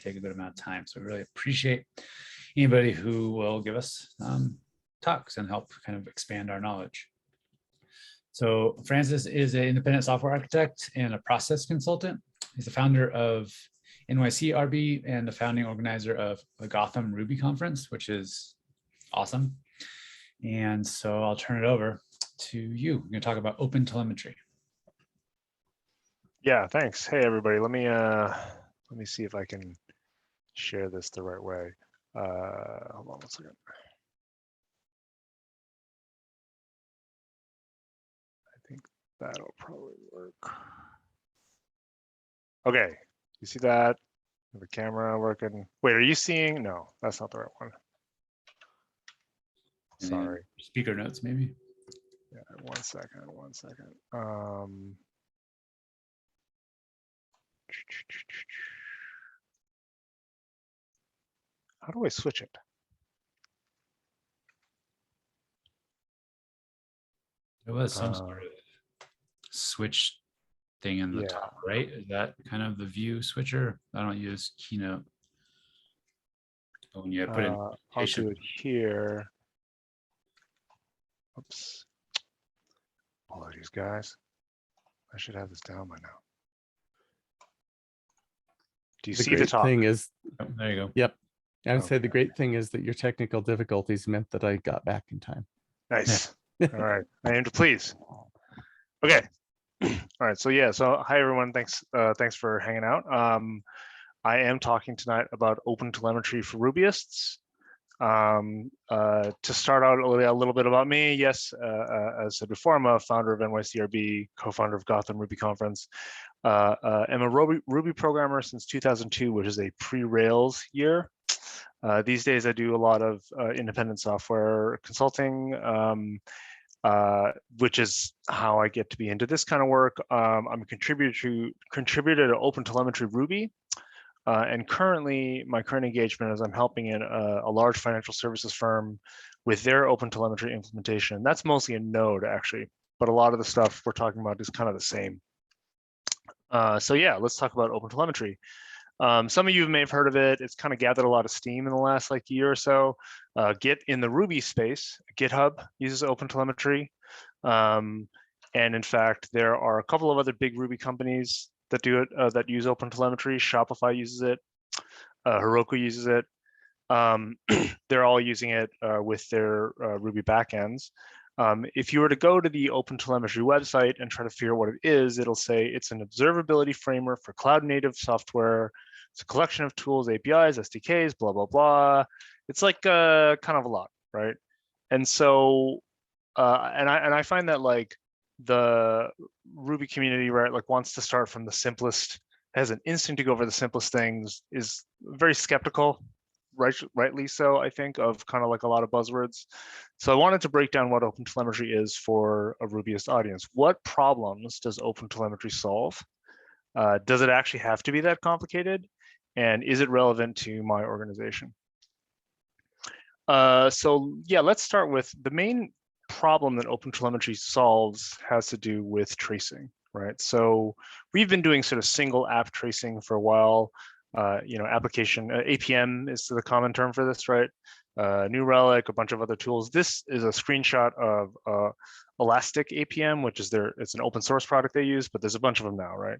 take a good amount of time. So we really appreciate anybody who will give us talks and help kind of expand our knowledge. So Francis is an independent software architect and a process consultant. He's the founder of NYC.rb and the founding organizer of the Gotham Ruby Conference, which is awesome. And so I'll turn it over to you. We're going to talk about OpenTelemetry. Yeah, thanks. Hey everybody, let me see if I can share this the right way. Hold on one second. I think that'll probably work. Okay, you see that? The camera working. Wait, are you seeing? No, that's not the right one. Sorry. Speaker notes, maybe. Yeah, one second. How do I switch it? There was some sort of switch thing in the top right. Is that kind of the view switcher? I don't use Keynote. But when you put in, I'll do it here. Oops. Apologies, guys. I should have this down by now. Do you see the top? Thing is, oh, there you go. Yep. I would say the great thing is that your technical difficulties meant that I got back in time. Nice. All right. I aim to please. Okay. All right. So yeah. So hi everyone. Thanks. Thanks for hanging out. I am talking tonight about OpenTelemetry for Rubyists. To start out a little bit about me, yes, as said before, I'm a founder of NYC.rb, co-founder of Gotham Ruby Conference. I'm a Ruby programmer since 2002, which is a pre-Rails year. These days, I do a lot of independent software consulting, which is how I get to be into this kind of work. I'm a contributor to OpenTelemetry Ruby. And currently, my current engagement is I'm helping in a large financial services firm with their OpenTelemetry implementation. That's mostly a Node, actually, but a lot of the stuff we're talking about is kind of the same. So yeah, let's talk about OpenTelemetry. Some of you may have heard of it. It's kind of gathered a lot of steam in the last year or so. Git in the Ruby space, GitHub uses OpenTelemetry. And in fact, there are a couple of other big Ruby companies that do it, that use OpenTelemetry. Shopify uses it. Heroku uses it. They're all using it with their Ruby backends. If you were to go to the OpenTelemetry website and try to figure out what it is, it'll say it's an observability framework for cloud-native software. It's a collection of tools, APIs, SDKs, blah, blah, blah. It's like kind of a lot, right? And so, and I find that the Ruby community, right, wants to start from the simplest, has an instinct to go for the simplest things, is very skeptical, rightly so, I think, of kind of a lot of buzzwords. So I wanted to break down what OpenTelemetry is for a Rubyist audience. What problems does OpenTelemetry solve? Does it actually have to be that complicated? And is it relevant to my organization? So yeah, let's start with the main problem that OpenTelemetry solves has to do with tracing, right? So we've been doing sort of single app tracing for a while. Application APM is the common term for this, right? New Relic, a bunch of other tools. This is a screenshot of Elastic APM, which is it's an open source product they use, but there's a bunch of them now, right?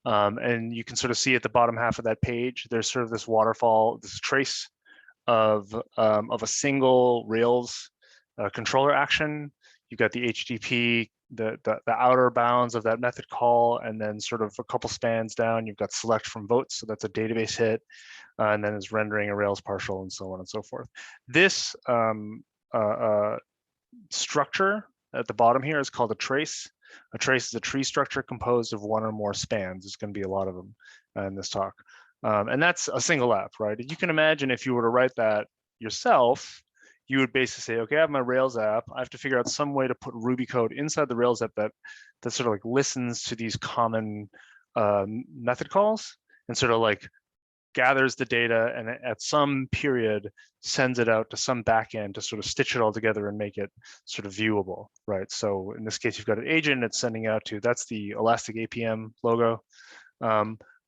And you can sort of see at the bottom half of that page, there's sort of this waterfall, this trace of a single Rails controller action. You've got the HTTP, the outer bounds of that method call, and then sort of a couple spans down, you've got select from votes, so that's a database hit, and then it's rendering a Rails partial and so on and so forth. This structure at the bottom here is called a trace. A trace is a tree structure composed of one or more spans. There's going to be a lot of them in this talk. And that's a single app, right? You can imagine if you were to write that yourself, you would basically say, okay, I have my Rails app. I have to figure out some way to put Ruby code inside the Rails app that sort of listens to these common method calls and sort of gathers the data and at some period sends it out to some backend to sort of stitch it all together and make it sort of viewable, right? So in this case, you've got an agent it's sending out to, that's the Elastic APM logo.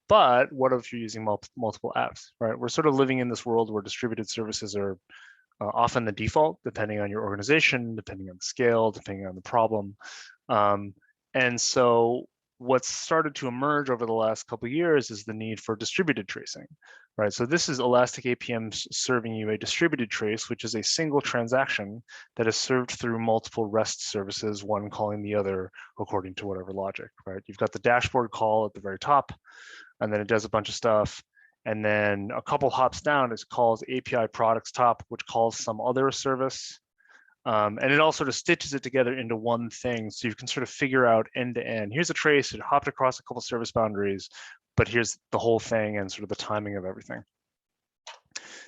But what if you're using multiple apps, right? We're sort of living in this world where distributed services are often the default, depending on your organization, depending on the scale, depending on the problem. And so what's started to emerge over the last couple of years is the need for distributed tracing, right? So this is Elastic APM serving you a distributed trace, which is a single transaction that is served through multiple REST services, one calling the other according to whatever logic, right? You've got the dashboard call at the very top, and then it does a bunch of stuff. And then a couple hops down, it calls API products top, which calls some other service. And it all sort of stitches it together into one thing. So you can sort of figure out end to end. Here's a trace, it hopped across a couple service boundaries, but here's the whole thing and sort of the timing of everything.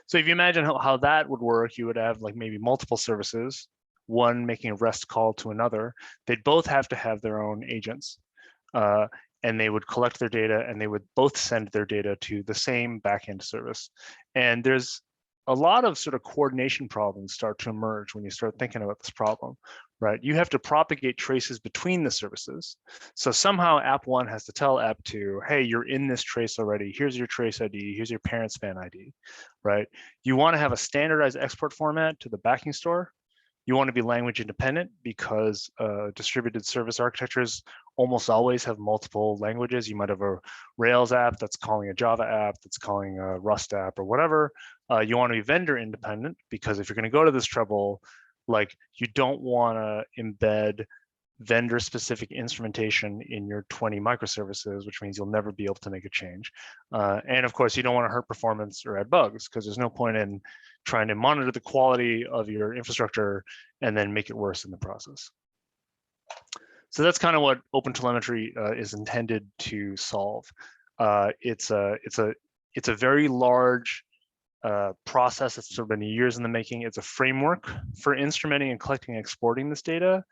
So if you imagine how that would work, you would have like maybe multiple services, one making a REST call to another. They'd both have to have their own agents. And they would collect their data and they would both send their data to the same backend service. And there's a lot of sort of coordination problems start to emerge when you start thinking about this problem, right? You have to propagate traces between the services. So somehow app one has to tell app two, hey, you're in this trace already. Here's your trace ID. Here's your parent span ID, right? You want to have a standardized export format to the backing store. You want to be language independent because distributed service architectures almost always have multiple languages. You might have a Rails app that's calling a Java app, that's calling a Rust app or whatever. You want to be vendor independent because if you're going to go to this trouble, like you don't want to embed vendor specific instrumentation in your 20 microservices, which means you'll never be able to make a change. And of course, you don't want to hurt performance or add bugs because there's no point in trying to monitor the quality of your infrastructure and then make it worse in the process. So that's kind of what OpenTelemetry is intended to solve. It's a very large process that's sort of been years in the making. It's a framework for instrumenting and collecting and exporting this data.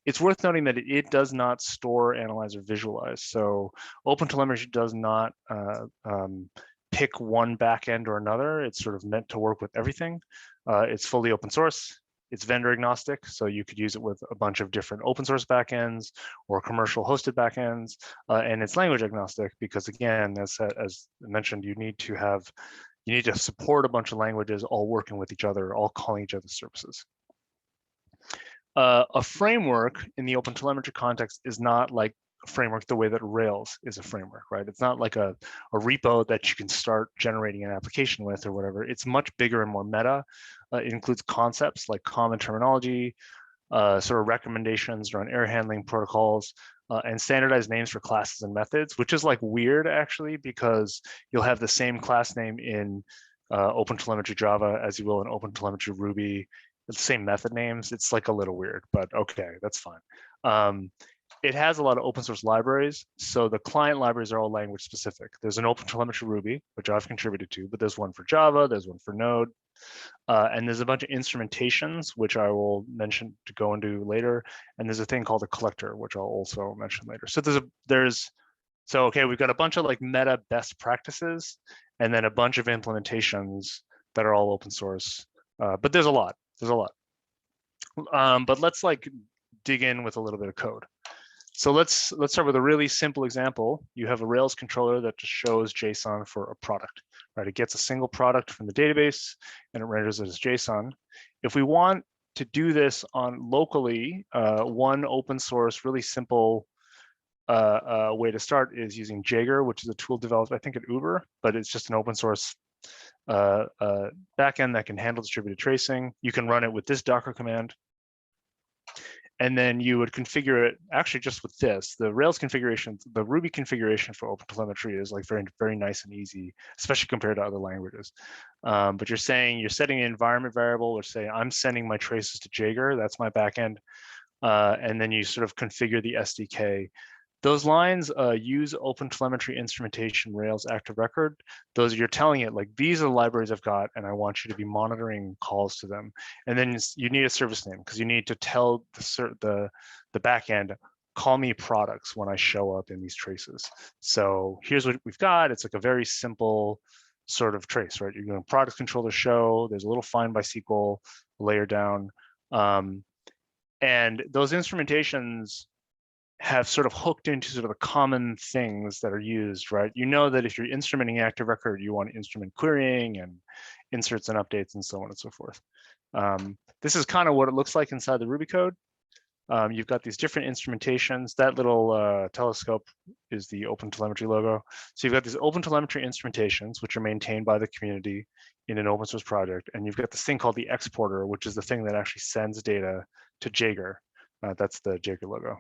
It's worth noting that it does not store, analyze, or visualize. So OpenTelemetry does not pick one backend or another. It's sort of meant to work with everything. It's fully open source. It's vendor agnostic, so you could use it with a bunch of different open source backends or commercial hosted backends. And it's language agnostic because, again, as mentioned, you need to support a bunch of languages all working with each other, all calling each other's services. A framework in the OpenTelemetry context is not like a framework the way that Rails is a framework, right? It's not like a repo that you can start generating an application with or whatever. It's much bigger and more meta. It includes concepts like common terminology, sort of recommendations around error handling protocols, and standardized names for classes and methods, which is like weird actually, because you'll have the same class name in OpenTelemetry Java as you will in OpenTelemetry Ruby, the same method names. It's like a little weird, but okay, that's fine. It has a lot of open source libraries. So the client libraries are all language specific. There's an OpenTelemetry Ruby, which I've contributed to, but there's one for Java, there's one for Node, and there's a bunch of instrumentations, which I will mention to go into later. And there's a thing called a collector, which I'll also mention later. So okay, we've got a bunch of like meta best practices, and then a bunch of implementations that are all open source. But there's a lot. But let's like dig in with a little bit of code. So let's start with a really simple example. You have a Rails controller that just shows JSON for a product, right? It gets a single product from the database and it renders it as JSON. If we want to do this on locally, one open source, really simple way to start is using Jaeger, which is a tool developed, I think, at Uber, but it's just an open source backend that can handle distributed tracing. You can run it with this Docker command. And then you would configure it actually just with this. The Rails configuration, the Ruby configuration for OpenTelemetry is like very, very nice and easy, especially compared to other languages. But you're setting an environment variable, which say I'm sending my traces to Jaeger, that's my backend. And then you sort of configure the SDK. Those lines use OpenTelemetry instrumentation Rails active record. Those you're telling it like, these are the libraries I've got and I want you to be monitoring calls to them. And then you need a service name because you need to tell the backend, call me products when I show up in these traces. So here's what we've got. It's like a very simple sort of trace, right? You're doing product controller show. There's a little find by SQL layer down. And those instrumentations have sort of hooked into sort of the common things that are used, right? You know that if you're instrumenting active record, you want to instrument querying and inserts and updates and so on and so forth. This is kind of what it looks like inside the Ruby code. You've got these different instrumentations. That little telescope is the OpenTelemetry logo. So you've got these OpenTelemetry instrumentations, which are maintained by the community in an open source project. And you've got this thing called the exporter, which is the thing that actually sends data to Jaeger. That's the Jaeger logo.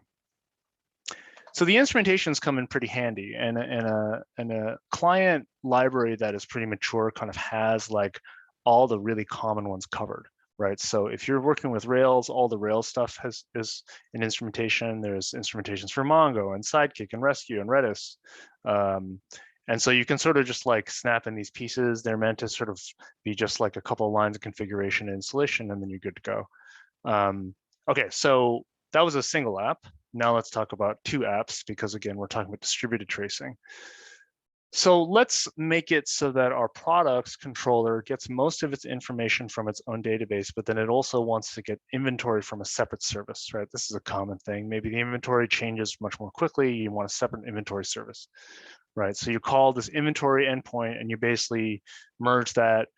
So the instrumentations come in pretty handy, and a client library that is pretty mature kind of has like all the really common ones covered, right? So if you're working with Rails, all the Rails stuff is an instrumentation. There's instrumentations for Mongo and Sidekick and Rescue and Redis. And so you can sort of just like snap in these pieces. They're meant to sort of be just like a couple of lines of configuration and installation, and then you're good to go. Okay, so that was a single app. Now let's talk about two apps, because again, we're talking about distributed tracing. So let's make it so that our products controller gets most of its information from its own database, but then it also wants to get inventory from a separate service, right? This is a common thing. Maybe the inventory changes much more quickly. You want a separate inventory service, right? So you call this inventory endpoint and you basically merge that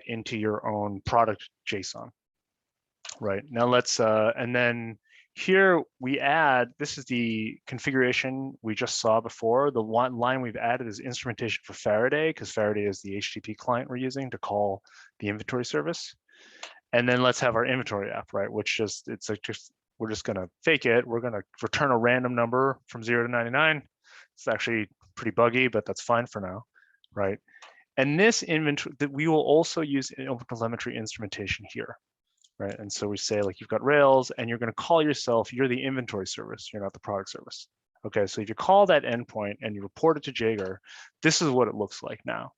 into your own product JSON, right? Now let's, and then here we add, this is the configuration we just saw before. The one line we've added is instrumentation for Faraday, because Faraday is the HTTP client we're using to call the inventory service. And then let's have our inventory app, right? Which just, it's like just, we're just gonna fake it. We're gonna return a random number from 0 to 99. It's actually pretty buggy, but that's fine for now, right? And this inventory, that we will also use an OpenTelemetry instrumentation here. Right, and so we say like you've got Rails and you're going to call yourself, you're the inventory service, you're not the product service. Okay, so if you call that endpoint and you report it to Jaeger, this is what it looks like now.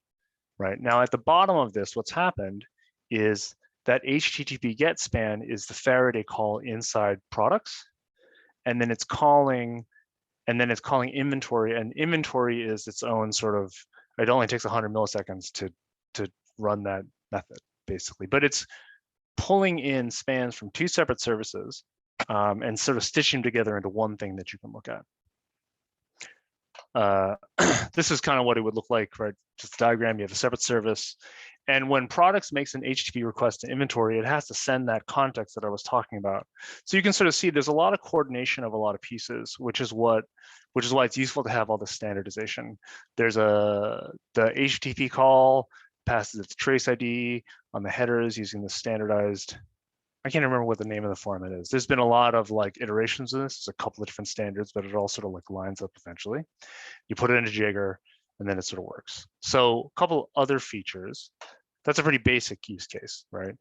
Right, now at the bottom of this, what's happened is that HTTP GET span is the Faraday call inside products, and then it's calling inventory, and inventory is its own sort of, it only takes 100 milliseconds to run that method basically, but it's pulling in spans from two separate services and sort of stitching them together into one thing that you can look at. This is kind of what it would look like, right? Just a diagram, you have a separate service. And when products makes an HTTP request to inventory, it has to send that context that I was talking about. So you can sort of see there's a lot of coordination of a lot of pieces, which is why it's useful to have all this standardization. There's the HTTP call passes its trace ID on the headers using the standardized, I can't remember what the name of the format is. There's been a lot of like iterations of this. There's a couple of different standards, but it all sort of like lines up eventually. You put it into Jaeger and then it sort of works. So a couple other features. That's a pretty basic use case, right?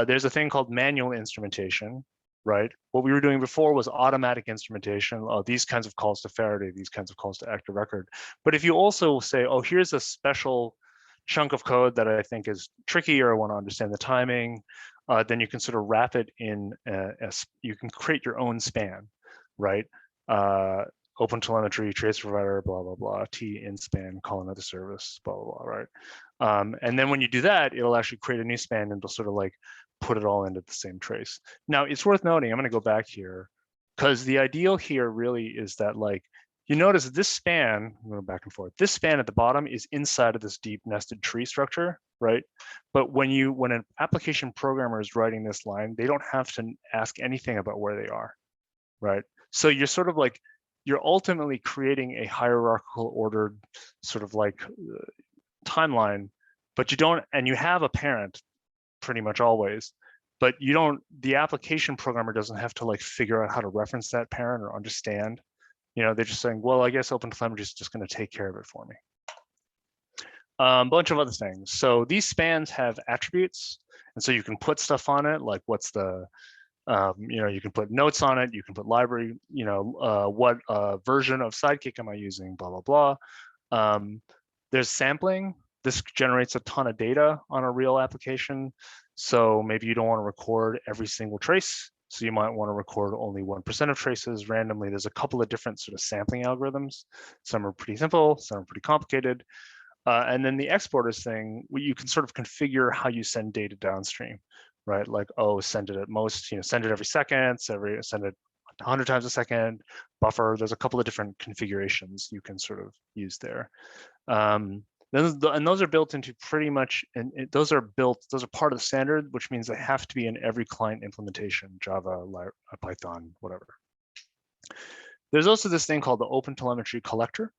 There's a thing called manual instrumentation, right? What we were doing before was automatic instrumentation, these kinds of calls to Faraday, these kinds of calls to active record. But if you also say, oh, here's a special chunk of code that I think is tricky, or I want to understand the timing, then you can sort of wrap it in, you can create your own span, right? OpenTelemetry, trace provider, blah, blah, blah, T in span, call another service, blah, blah, blah, right? And then when you do that, it'll actually create a new span and it'll sort of like put it all into the same trace. Now it's worth noting, I'm going to go back here, because the ideal here really is that like, you notice this span, I'm going back and forth, this span at the bottom is inside of this deep nested tree structure, right? But when an application programmer is writing this line, they don't have to ask anything about where they are, right? So you're sort of like, you're ultimately creating a hierarchical ordered sort of like timeline, but you don't, and you have a parent pretty much always, but you don't, the application programmer doesn't have to like figure out how to reference that parent or understand. You know, they're just saying, well, I guess OpenTelemetry is just going to take care of it for me. Bunch of other things. So these spans have attributes, and so you can put stuff on it, like what's the, you know, you can put notes on it, you can put library, you know, what version of Sidekick am I using, blah, blah, blah. There's sampling. This generates a ton of data on a real application. So maybe you don't want to record every single trace. So you might want to record only 1% of traces randomly. There's a couple of different sort of sampling algorithms. Some are pretty simple, some are pretty complicated. And then the exporters thing, you can sort of configure how you send data downstream, right? Like, oh, send it at most, you know, send it every second, send it 100 times a second, buffer. There's a couple of different configurations you can sort of use there. And those are built into pretty much, and those are part of the standard, which means they have to be in every client implementation, Java, Python, whatever. There's also this thing called the OpenTelemetry collector,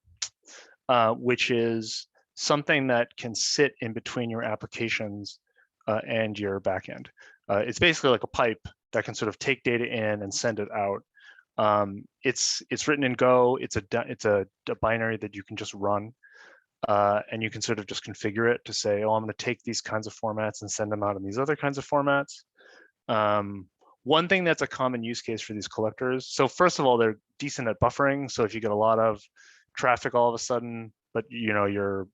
which is something that can sit in between your applications and your backend. It's basically like a pipe that can sort of take data in and send it out. It's written in Go. It's a binary that you can just run, and you can sort of just configure it to say, oh, I'm going to take these kinds of formats and send them out in these other kinds of formats. One thing that's a common use case for these collectors. So first of all, they're decent at buffering. So if you get a lot of traffic all of a sudden, but your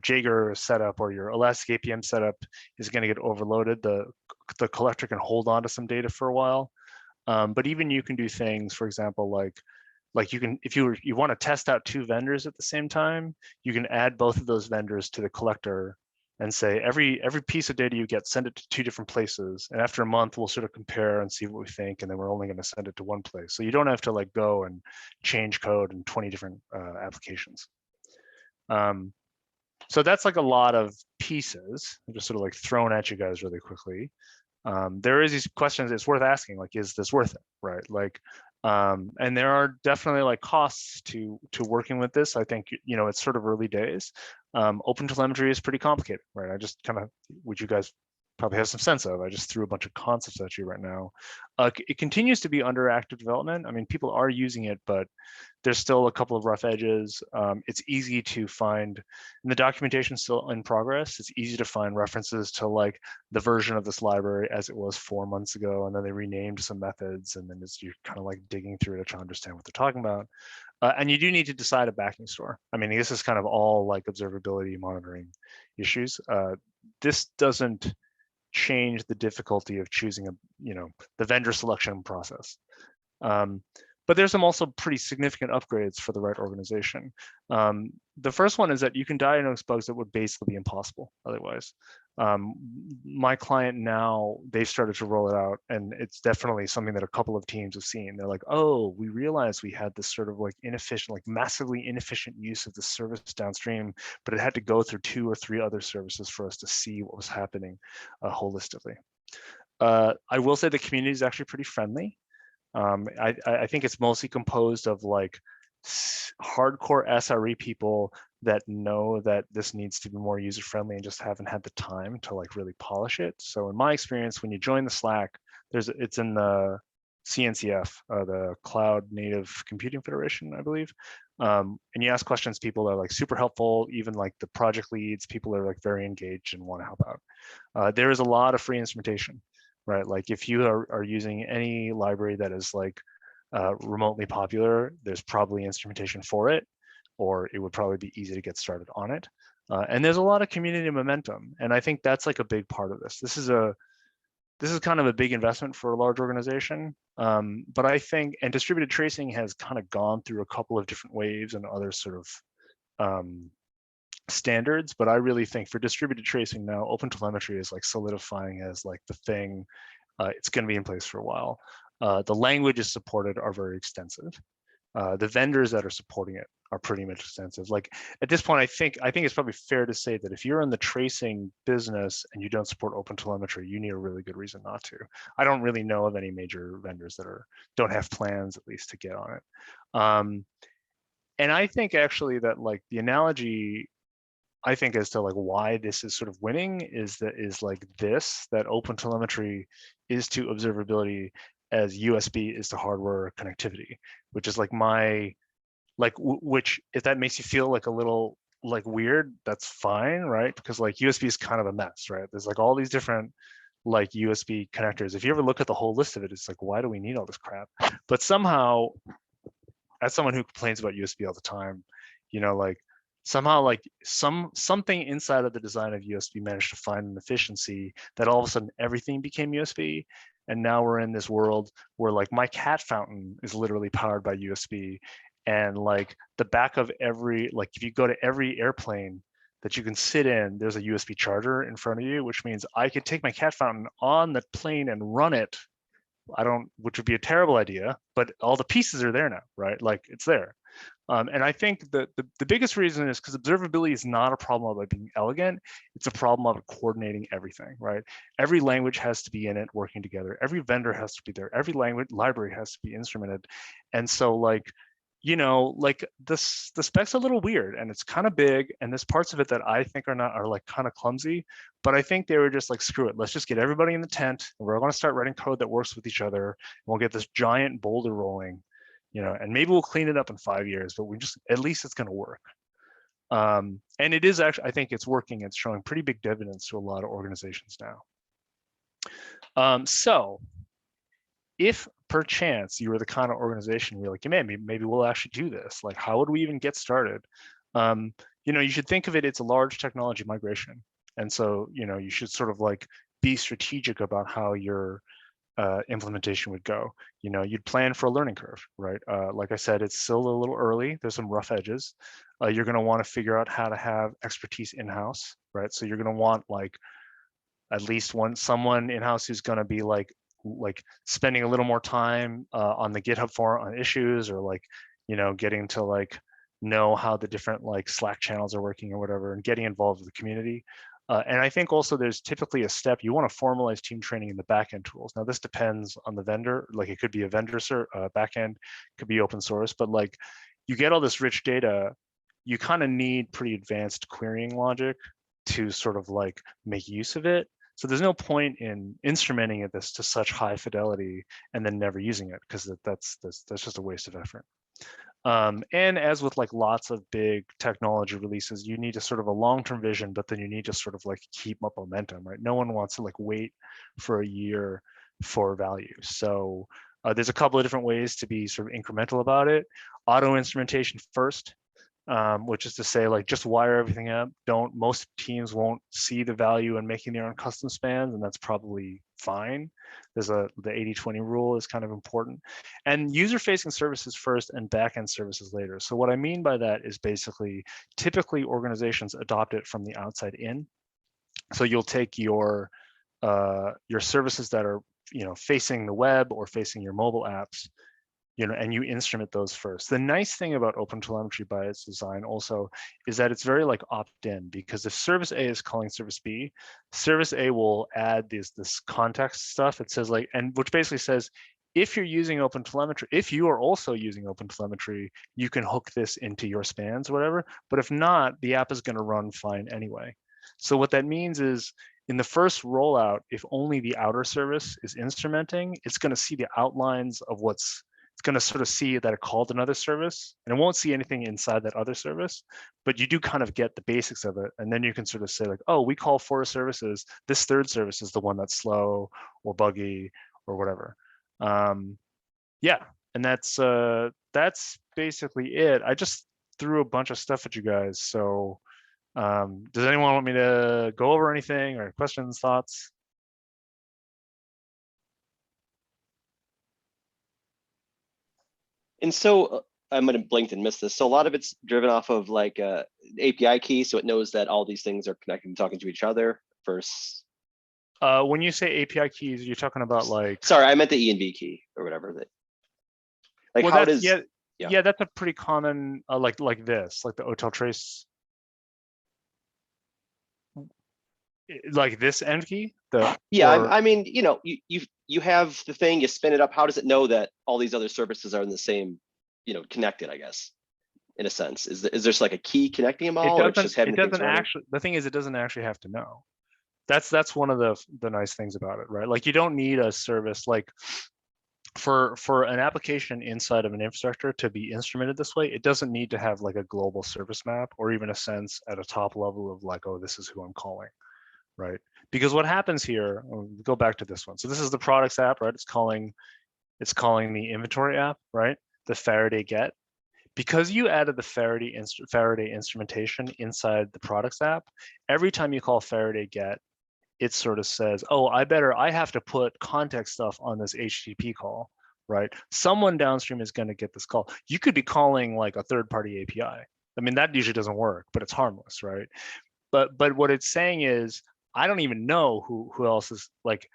Jaeger setup or your Elastic APM setup is going to get overloaded, the collector can hold on to some data for a while. But even you can do things, for example, like you can, if you want to test out 2 vendors at the same time, you can add both of those vendors to the collector and say every piece of data you get, send it to 2 different places, and after a month we'll sort of compare and see what we think, and then we're only going to send it to one place. So you don't have to like go and change code in 20 different applications. So that's like a lot of pieces. I'm just sort of like thrown at you guys really quickly. There is these questions it's worth asking, like, is this worth it, right? Like, and there are definitely like costs to working with this. I think, it's sort of early days. OpenTelemetry is pretty complicated, right? I just kind of, which you guys probably have some sense of. I just threw a bunch of concepts at you right now. It continues to be under active development. I mean, people are using it, but there's still a couple of rough edges. It's easy to find, and the documentation's still in progress. It's easy to find references to like the version of this library as it was 4 months ago, and then they renamed some methods, and then you're kind of like digging through it to understand what they're talking about. And you do need to decide a backing store. I mean, this is kind of all like observability monitoring issues. This doesn't change the difficulty of choosing the vendor selection process. But there's some also pretty significant upgrades for the right organization. The first one is that you can diagnose bugs that would basically be impossible otherwise. My client now, they've started to roll it out, and it's definitely something that a couple of teams have seen. They're like, oh, we realized we had this sort of like inefficient, like massively inefficient use of the service downstream, but it had to go through 2 or 3 other services for us to see what was happening holistically. I will say the community is actually pretty friendly. I think it's mostly composed of like hardcore SRE people that know that this needs to be more user-friendly and just haven't had the time to like really polish it. So in my experience, when you join the Slack, it's in the CNCF, the Cloud Native Computing Federation, I believe. And you ask questions, people are like super helpful, even like the project leads, people are like very engaged and want to help out. There is a lot of free instrumentation, right? Like if you are using any library that is like remotely popular, there's probably instrumentation for it, or it would probably be easy to get started on it. And there's a lot of community momentum. And I think that's like a big part of this. This is kind of a big investment for a large organization. But I think, and distributed tracing has kind of gone through a couple of different waves and other sort of standards, but I really think for distributed tracing now, OpenTelemetry is like solidifying as like the thing. It's going to be in place for a while. The languages supported are very extensive. The vendors that are supporting it are pretty much extensive. Like at this point, I think it's probably fair to say that if you're in the tracing business and you don't support OpenTelemetry, you need a really good reason not to. I don't really know of any major vendors that don't have plans at least to get on it. And I think actually that like the analogy, I think as to like why this is sort of winning is that OpenTelemetry is to observability as USB is to hardware connectivity, which is like which if that makes you feel like a little like weird, that's fine, right? Because like USB is kind of a mess, right? There's like all these different like USB connectors. If you ever look at the whole list of it, it's like, why do we need all this crap? But somehow, as someone who complains about USB all the time, like somehow like something inside of the design of USB managed to find an efficiency that all of a sudden everything became USB. And now we're in this world where like my cat fountain is literally powered by USB. And like the back of every, like if you go to every airplane that you can sit in, there's a USB charger in front of you, which means I could take my cat fountain on the plane and run it which would be a terrible idea, but all the pieces are there now, right? Like it's there. And I think that the biggest reason is because observability is not a problem of it being elegant. It's a problem of coordinating everything, right? Every language has to be in it working together. Every vendor has to be there. Every language library has to be instrumented. And so like, like the spec's a little weird and it's kind of big. And there's parts of it that I think are like kind of clumsy, but I think they were just like, screw it. Let's just get everybody in the tent. And we're going to start writing code that works with each other. And we'll get this giant boulder rolling. And maybe we'll clean it up in 5 years, but at least it's going to work. And it is actually, I think it's working. It's showing pretty big dividends to a lot of organizations now. So if perchance you were the kind of organization where you're like, man, maybe we'll actually do this. Like, how would we even get started? You should think of it, it's a large technology migration. And so, you should sort of like be strategic about how your implementation would go. You'd plan for a learning curve, right? Like I said, it's still a little early. There's some rough edges. You're going to want to figure out how to have expertise in-house, right? So you're going to want like at least someone in-house who's going to be like spending a little more time on the GitHub forum on issues, or like, getting to like know how the different like Slack channels are working or whatever, and getting involved with the community. And I think also there's typically a step, you want to formalize team training in the backend tools. Now this depends on the vendor, like it could be a vendor backend, could be open source, but like you get all this rich data, you kind of need pretty advanced querying logic to sort of like make use of it. So there's no point in instrumenting this to such high fidelity and then never using it, because that's just a waste of effort. And as with like lots of big technology releases, you need a sort of a long-term vision, but then you need to sort of like keep up momentum, right? No one wants to like wait for a year for value. So there's a couple of different ways to be sort of incremental about it. Auto instrumentation first, which is to say like just wire everything up. Most teams won't see the value in making their own custom spans, and that's probably fine. The 80-20 rule is kind of important. And user-facing services first and back-end services later. So what I mean by that is basically typically organizations adopt it from the outside in. So you'll take your services that are facing the web or facing your mobile apps, and you instrument those first. The nice thing about OpenTelemetry by its design also is that it's very like opt-in, because if service A is calling service B, service A will add this context stuff. It says like, and which basically says, if you're using OpenTelemetry, if you are also using OpenTelemetry, you can hook this into your spans or whatever. But if not, the app is going to run fine anyway. So what that means is, in the first rollout, if only the outer service is instrumenting, it's going to see the outlines of it's going to sort of see that it called another service, and it won't see anything inside that other service, but you do kind of get the basics of it. And then you can sort of say like, oh, we call 4 services. This third service is the one that's slow or buggy or whatever. Yeah, and that's basically it. I just threw a bunch of stuff at you guys. So does anyone want me to go over anything, or questions, thoughts? And so I might have blinked and missed this. So a lot of it's driven off of like API key, so it knows that all these things are connected and talking to each other. Versus, when you say API keys, you're talking about like. Sorry, I meant the env key or whatever. That. Like well, how does? Yeah, that's a pretty common like this, like the hotel trace. Like this env key. I mean, you have the thing, you spin it up. How does it know that all these other services are in the same, connected, I guess, in a sense? Is there just like a key connecting them all? It doesn't actually, the thing is, it doesn't actually have to know. That's one of the nice things about it, right? Like you don't need a service like for an application inside of an infrastructure to be instrumented this way. It doesn't need to have like a global service map or even a sense at a top level of like, oh, this is who I'm calling. Right, because what happens here, I'll go back to this one. So this is the products app, right? It's calling the inventory app, right? The Faraday get. Because you added the Faraday instrumentation inside the products app, every time you call Faraday get, it sort of says, oh, I have to put context stuff on this HTTP call, right? Someone downstream is going to get this call. You could be calling like a third-party API. I mean, that usually doesn't work, but it's harmless, right? But what it's saying is, I don't even know who else is like,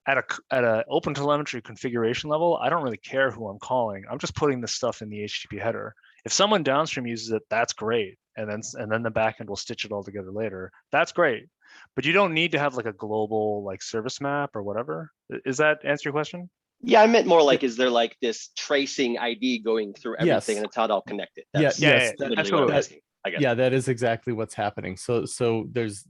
at a OpenTelemetry configuration level, I don't really care who I'm calling. I'm just putting this stuff in the HTTP header. If someone downstream uses it, that's great. And then the backend will stitch it all together later. That's great. But you don't need to have like a global like service map or whatever. Is that answer your question? Yeah, I meant more like, is there like this tracing ID going through everything Yes. and it's how it all connected? Yes, Literally what I'm asking. I guess. yeah, that is exactly what's happening. So there's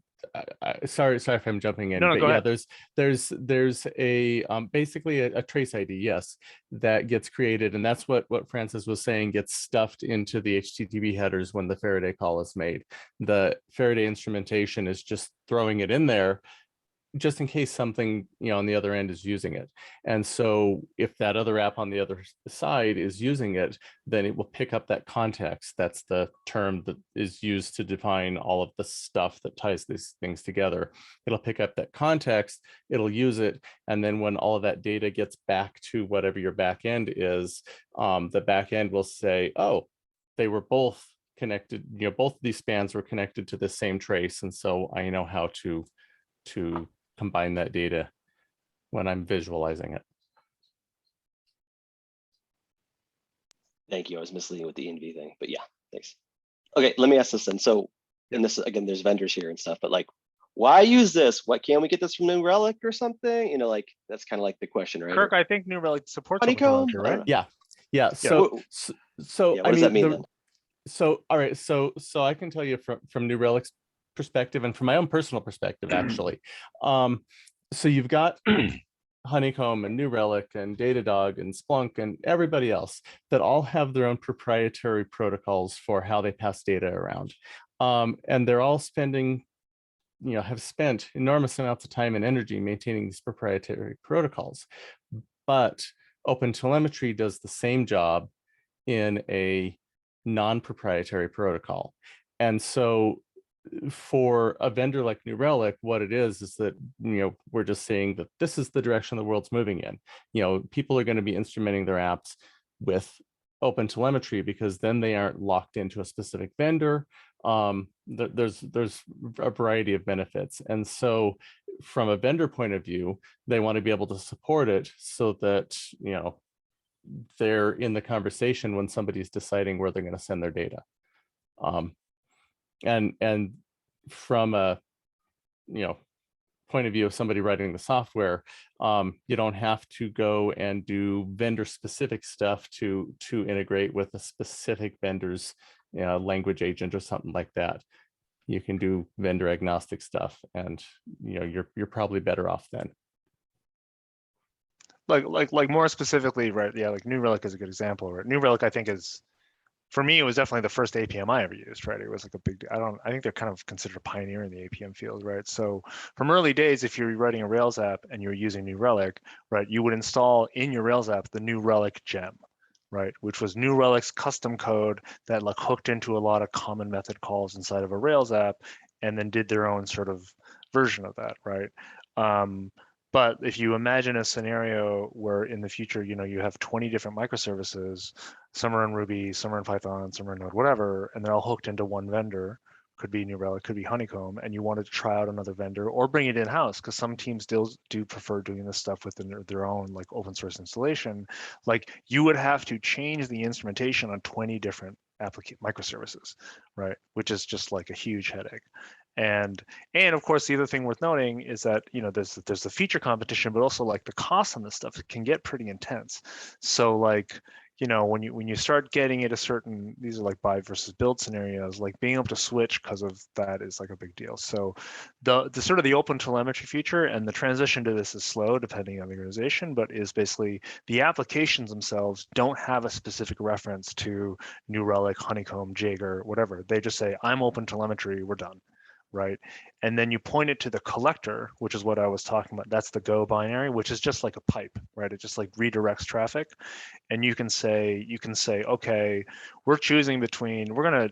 sorry if I'm jumping in, No, but go yeah, ahead. there's a basically a trace ID, yes, that gets created, and that's what Francis was saying gets stuffed into the HTTP headers when the Faraday call is made. The Faraday instrumentation is just throwing it in there just in case something, you know, on the other end is using it. And so if that other app on the other side is using it, then it will pick up that context. That's the term that is used to define all of the stuff that ties these things together. It'll pick up that context, it'll use it. And then when all of that data gets back to whatever your back end is, the back end will say, oh, they were both connected, you know, both of these spans were connected to the same trace. And so I know how to combine that data when I'm visualizing it. Thank you. I was misleading with the ENV thing, but yeah, thanks. Okay, let me ask this then. So, and this again, there's vendors here and stuff, but like, why use this? What, can't we get this from New Relic or something? You know, like that's kind of like the question, right? Kirk, I think New Relic supports Honeycomb, OpenTelemetry, right? Yeah. Yeah, So what does that mean then? So all right, so I can tell you from New Relic's perspective and from my own personal perspective, actually. So you've got Honeycomb and New Relic and Datadog and Splunk and everybody else that all have their own proprietary protocols for how they pass data around. And they're all spending, you know, have spent enormous amounts of time and energy maintaining these proprietary protocols. But OpenTelemetry does the same job in a non-proprietary protocol. And so for a vendor like New Relic, what it is that, you know, we're just saying that this is the direction the world's moving in. You know, people are going to be instrumenting their apps with OpenTelemetry because then they aren't locked into a specific vendor. There's a variety of benefits. And so from a vendor point of view, they want to be able to support it so that, you know, they're in the conversation when somebody's deciding where they're going to send their data. And from a, you know, point of view of somebody writing the software, you don't have to go and do vendor specific stuff to integrate with a specific vendor's, you know, language agent or something like that. You can do vendor agnostic stuff, and you know, you're probably better off then. Like more specifically, right? Yeah, like New Relic is a good example, right? New Relic, I think, is, for me, it was definitely the first APM I ever used, right? It was like a big, I think they're kind of considered a pioneer in the APM field, right? So from early days, if you're writing a Rails app and you're using New Relic, right, you would install in your Rails app the New Relic gem, right? Which was New Relic's custom code that like hooked into a lot of common method calls inside of a Rails app and then did their own sort of version of that, right? But if you imagine a scenario where in the future, you know, you have 20 different microservices, some are in Ruby, some are in Python, some are in Node, whatever, and they're all hooked into one vendor, could be New Relic, could be Honeycomb, and you wanted to try out another vendor or bring it in-house, because some teams still do prefer doing this stuff within their own like open source installation, like you would have to change the instrumentation on 20 different microservices, right? Which is just like a huge headache. And of course, the other thing worth noting is that, you know, there's the feature competition, but also like the cost on this stuff can get pretty intense. So like, you know, when you start getting it a certain, these are like buy versus build scenarios, like being able to switch because of that is like a big deal. So the sort of the OpenTelemetry feature and the transition to this is slow depending on the organization, but is basically the applications themselves don't have a specific reference to New Relic, Honeycomb, Jaeger, whatever. They just say, I'm OpenTelemetry, we're done. Right? And then you point it to the collector, which is what I was talking about. That's the Go binary, which is just like a pipe, right? It just like redirects traffic. And you can say, okay, we're choosing between,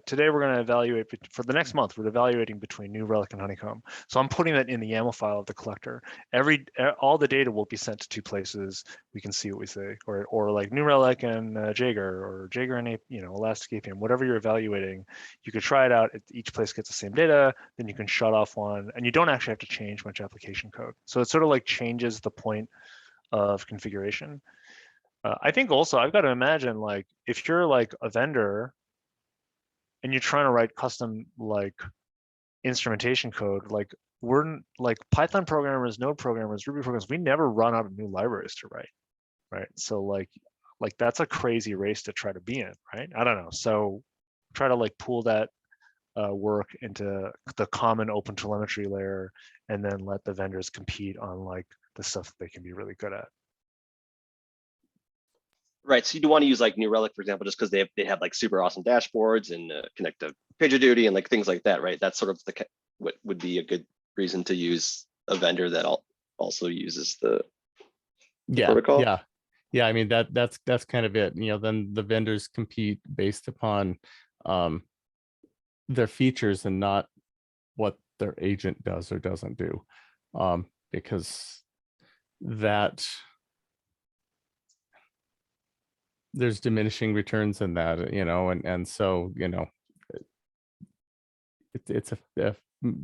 today we're gonna evaluate, for the next month, we're evaluating between New Relic and Honeycomb. So I'm putting that in the YAML file of the collector. All the data will be sent to two places. We can see what we say, or like New Relic and Jaeger, or Jaeger and Elastic APM, whatever you're evaluating, you could try it out. Each place gets the same data. Then you can shut off one, and you don't actually have to change much application code. So it sort of like changes the point of configuration. I think also I've got to imagine, like, if you're like a vendor and you're trying to write custom like instrumentation code, like we're like Python programmers, Node programmers, Ruby programmers, we never run out of new libraries to write, right? So like that's a crazy race to try to be in, right? I don't know. So try to like pool that work into the common OpenTelemetry layer, and then let the vendors compete on like the stuff that they can be really good at. Right, so you do want to use like New Relic, for example, just because they have like super awesome dashboards and connect to PagerDuty and like things like that, right? That's sort of what would be a good reason to use a vendor that also uses the protocol. Yeah. I mean, that's kind of it. You know, then the vendors compete based upon their features and not what their agent does or doesn't do, because that there's diminishing returns in that, you know, and so, you know, it's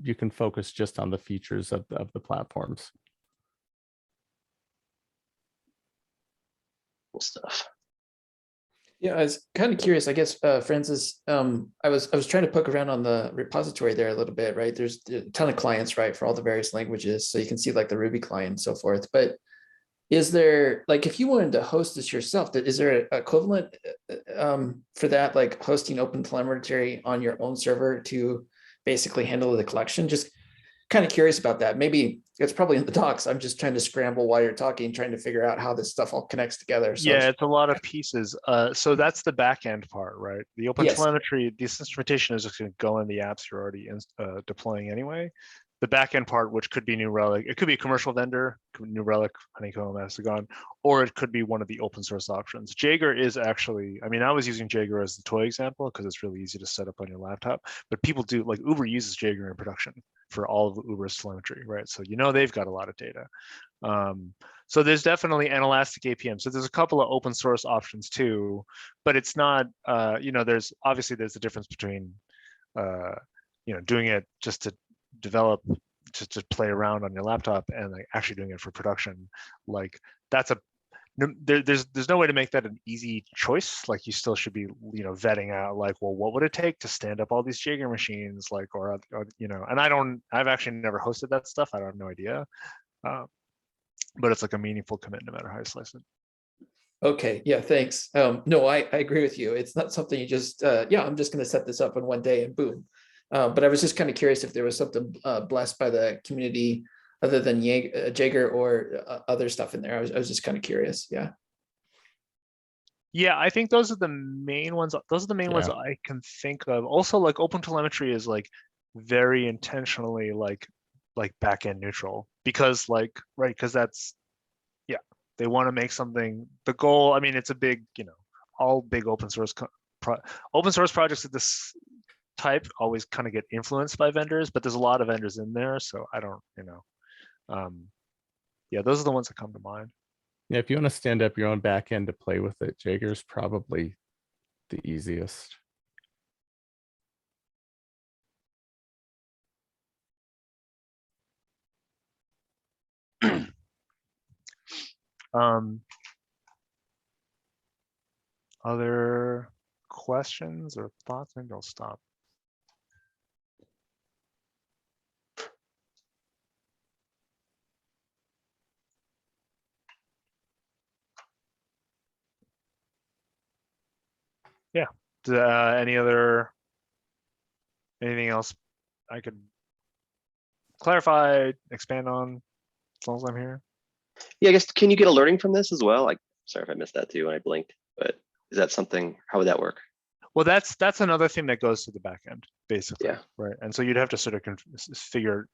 you can focus just on the features of the platforms. Cool stuff. Yeah, I was kind of curious, I guess, Francis, I was trying to poke around on the repository there a little bit, right? There's a ton of clients, right, for all the various languages. So you can see like the Ruby client and so forth. But is there, like, if you wanted to host this yourself, is there an equivalent for that, like hosting OpenTelemetry on your own server to basically handle the collection? Just kind of curious about that. Maybe it's probably in the docs. I'm just trying to scramble while you're talking, trying to figure out how this stuff all connects together. So yeah, it's a lot of pieces. So that's the back end part, right? The OpenTelemetry, this instrumentation is just going to go in the apps you're already deploying anyway. The back end part, which could be New Relic, it could be a commercial vendor, New Relic, Honeycomb, Mastagon, or it could be one of the open source options. Jaeger is actually, I mean, I was using Jaeger as the toy example because it's really easy to set up on your laptop, but people do, like Uber uses Jaeger in production for all of Uber's telemetry, right? So you know they've got a lot of data. So there's definitely an Elastic APM. So there's a couple of open source options too, but it's not, you know, there's a difference between, you know, doing it just to develop, just to play around on your laptop and like actually doing it for production. Like that's there's no way to make that an easy choice. Like you still should be, you know, vetting out like, well, what would it take to stand up all these Jaeger machines? Like, or you know, and I've actually never hosted that stuff. I have no idea. But it's like a meaningful commit no matter how you slice it. okay, yeah, thanks. No, I agree with you. It's not something you just, yeah, I'm just going to set this up in one day and boom. But I was just kind of curious if there was something blessed by the community other than Jaeger or other stuff in there. I was just kind of curious. Yeah. Yeah, I think those are the main ones. Those are the main ones I can think of. Also, like OpenTelemetry is like very intentionally like backend neutral because like, right, because that's, yeah, they want to make something, the goal, I mean, it's a big, you know, all big open source projects of this type always kind of get influenced by vendors, but there's a lot of vendors in there. So I don't, you know, yeah, those are the ones that come to mind. Yeah, if you want to stand up your own backend to play with it, Jaeger's probably the easiest. Other questions or thoughts? Maybe I'll stop. Yeah. Anything else I could clarify, expand on, as long as I'm here? Yeah, I guess, can you get alerting from this as well? Like, sorry if I missed that too when I blinked, but is that something, how would that work? Well, that's another thing that goes to the back end, basically. Yeah. Right. And so you'd have to sort of figure,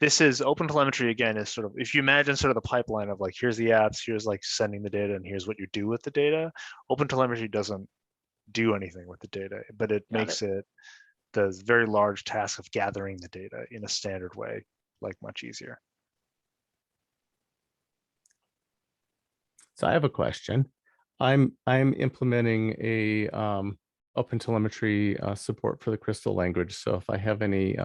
this is OpenTelemetry again, is sort of, if you imagine sort of the pipeline of like, here's the apps, here's like sending the data, and here's what you do with the data. OpenTelemetry doesn't do anything with the data, but it makes it the very large task of gathering the data in a standard way, like much easier. So I have a question. I'm implementing a OpenTelemetry support for the Crystal language. So if I have any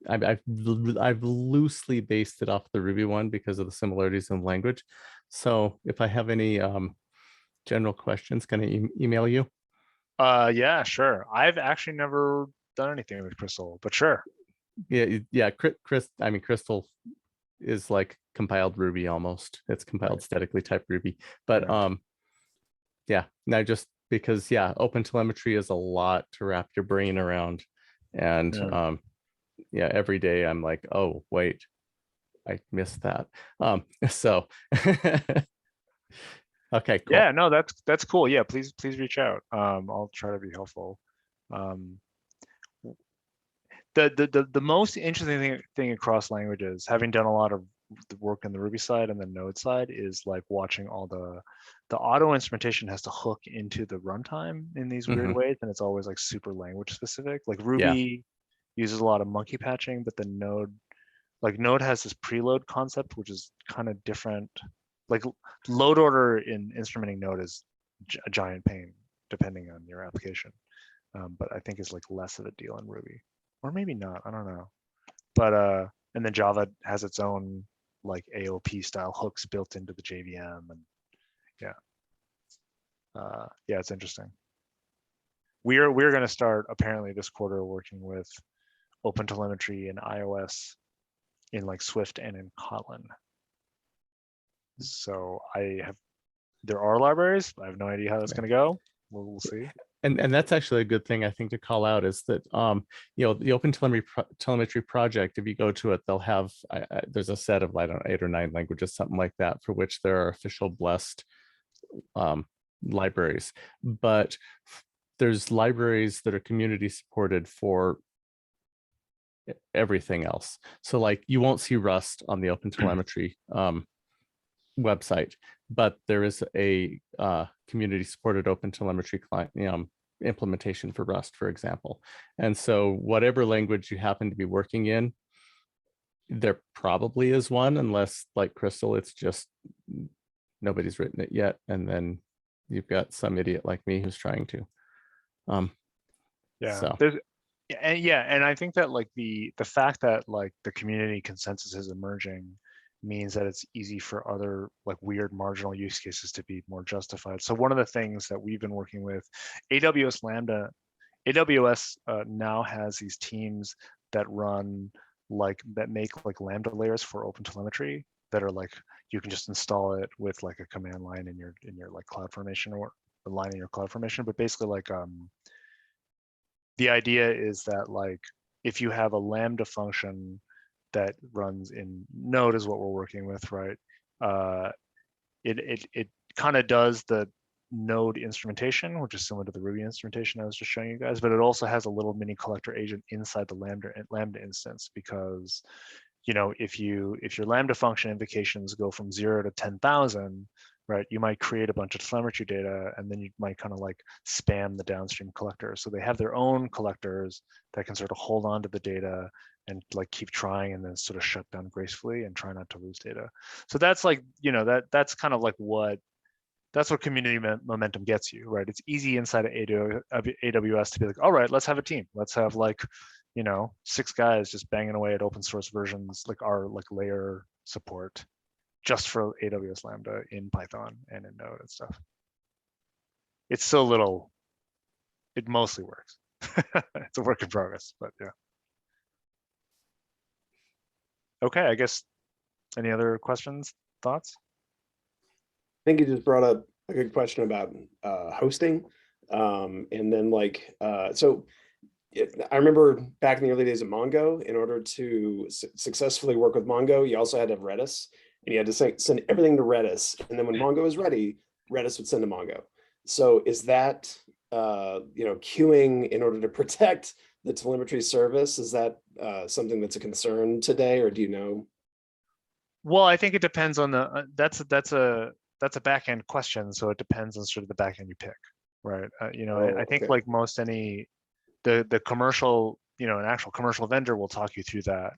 I've loosely based it off the Ruby one because of the similarities in language. So if I have any general questions, can I email you? Yeah, sure. I've actually never done anything with Crystal, but sure. Yeah. Crystal is like compiled Ruby almost. It's compiled statically typed Ruby, but yeah. Now just because OpenTelemetry is a lot to wrap your brain around, and every day I'm like, oh wait, I missed that. So okay, cool. Yeah, no, that's cool. Yeah, please reach out. I'll try to be helpful. The most interesting thing across languages, having done a lot of the work in the Ruby side and the Node side, is like watching all the auto instrumentation has to hook into the runtime in these weird ways, and it's always like super language specific. Like Ruby uses a lot of monkey patching, but the Node has this preload concept, which is kind of different. Like load order in instrumenting Node is a giant pain depending on your application, but I think it's like less of a deal in Ruby. Or maybe not, I don't know. But and then Java has its own like AOP style hooks built into the JVM, and yeah, it's interesting. We're going to start apparently this quarter working with OpenTelemetry and iOS in like Swift and in Kotlin. So there are libraries, but I have no idea how that's going to go. We'll see. And that's actually a good thing I think to call out, is that the OpenTelemetry project, if you go to it, they'll have there's a set of 8 or 9 languages, something like that, for which there are official blessed libraries. But there's libraries that are community supported for everything else. So like you won't see Rust on the OpenTelemetry website, but there is a community supported OpenTelemetry client implementation for Rust, for example. And so whatever language you happen to be working in, there probably is one, unless like Crystal, it's just nobody's written it yet. And then you've got some idiot like me who's trying to. And I think that like the fact that like the community consensus is emerging means that it's easy for other like weird marginal use cases to be more justified. So one of the things that we've been working with, AWS Lambda, AWS now has these teams that make like Lambda layers for OpenTelemetry that are like, you can just install it with like a command line in your like CloudFormation, or a line in your CloudFormation. But basically like the idea is that like if you have a Lambda function that runs in Node, is what we're working with, right? It kind of does the Node instrumentation, which is similar to the Ruby instrumentation I was just showing you guys, but it also has a little mini collector agent inside the Lambda instance, because if your Lambda function invocations go from 0 to 10,000, right, you might create a bunch of telemetry data, and then you might kind of like spam the downstream collectors. So they have their own collectors that can sort of hold on to the data and like keep trying, and then sort of shut down gracefully and try not to lose data. So that's like, that's kind of like that's what community momentum gets you, right? It's easy inside of AWS to be like, all right, let's have a team. Let's have like, 6 guys just banging away at open source versions, like our like layer support, just for AWS Lambda in Python and in Node and stuff. It's so little, it mostly works. It's a work in progress, but yeah. Okay, I guess, any other questions, thoughts? I think you just brought up a good question about hosting. And then like, so I remember back in the early days of Mongo, in order to successfully work with Mongo, you also had to have Redis, and you had to send everything to Redis. And then when Mongo was ready, Redis would send to Mongo. So is that, queuing in order to protect the telemetry service? Is that something that's a concern today, or do you know? Well, I think it depends on that's a back-end question. So it depends on sort of the back-end you pick, right? I think like most the commercial, an actual commercial vendor will talk you through that.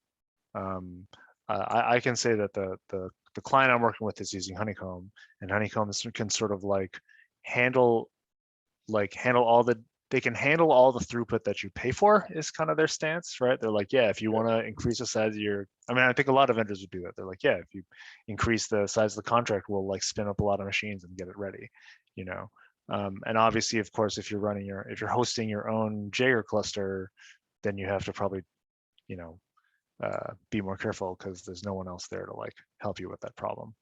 I can say that the client I'm working with is using Honeycomb, and Honeycomb can sort of like handle all the they can handle all the throughput that you pay for is kind of their stance, right? They're like, yeah, if you want to increase the size of your, I mean, I think a lot of vendors would do that. They're like, yeah, if you increase the size of the contract, we'll like spin up a lot of machines and get it ready, you know? And obviously, of course, if you're hosting your own Jaeger cluster, then you have to probably, you know, be more careful because there's no one else there to like help you with that problem.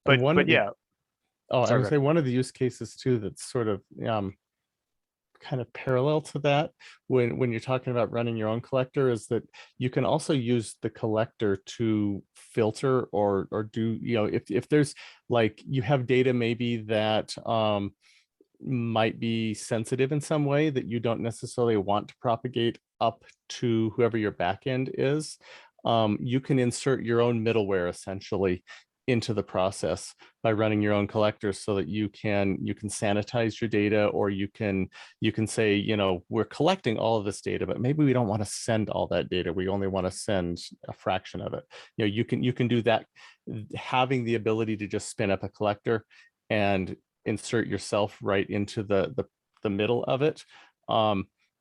And But yeah. Oh, I Sorry, would say one of the use cases too that's sort of kind of parallel to that when you're talking about running your own collector is that you can also use the collector to filter or do, you know, if there's like you have data maybe that might be sensitive in some way that you don't necessarily want to propagate up to whoever your backend is, you can insert your own middleware essentially into the process by running your own collectors so that you can sanitize your data, or you can say, you know, we're collecting all of this data, but maybe we don't want to send all that data. We only want to send a fraction of it. You know, you can do that, having the ability to just spin up a collector and insert yourself right into the middle of it.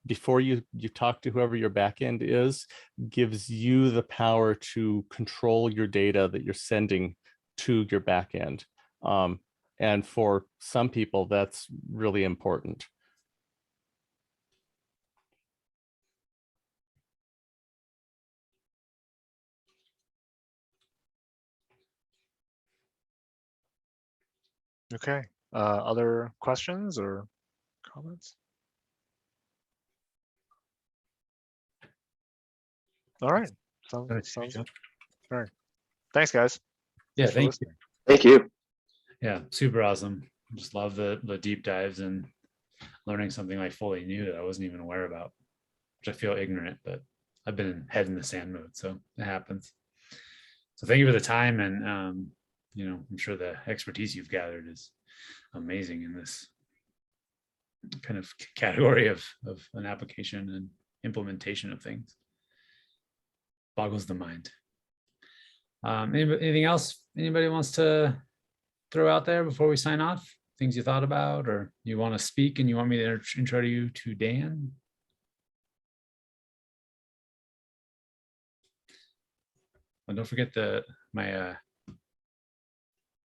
Before you talk to whoever your backend is, gives you the power to control your data that you're sending to your backend. And for some people, that's really important. Okay. Other questions or comments? All right. Sounds all right. Thanks, guys. Yeah, Thanks for thank you. listening. Thank you. Yeah, super awesome. Just love the deep dives and learning something like fully new that I wasn't even aware about, which I feel ignorant, but I've been head in the sand mode, so it happens. So thank you for the time, and you know, I'm sure the expertise you've gathered is amazing in this kind of category of an application and implementation of things. Boggles the mind. Anything else anybody wants to throw out there before we sign off? Things you thought about, or you want to speak and you want me to intro you to Dan? And don't forget the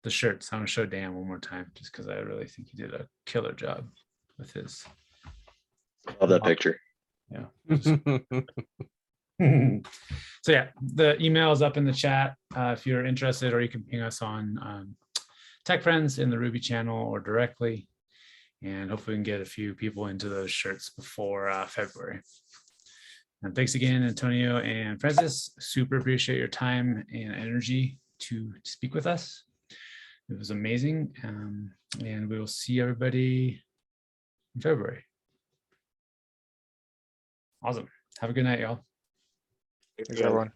shirts. I'm gonna show Dan one more time just because I really think he did a killer job with his. Love that picture. Yeah. So yeah, the email is up in the chat if you're interested, or you can ping us on Tech Friends in the Ruby channel or directly, and hopefully we can get a few people into those shirts before February. And thanks again, Antonio and Francis. Super appreciate your time and energy to speak with us. It was amazing, and we will see everybody in February. Awesome. Have a good night, y'all. Thanks, everyone.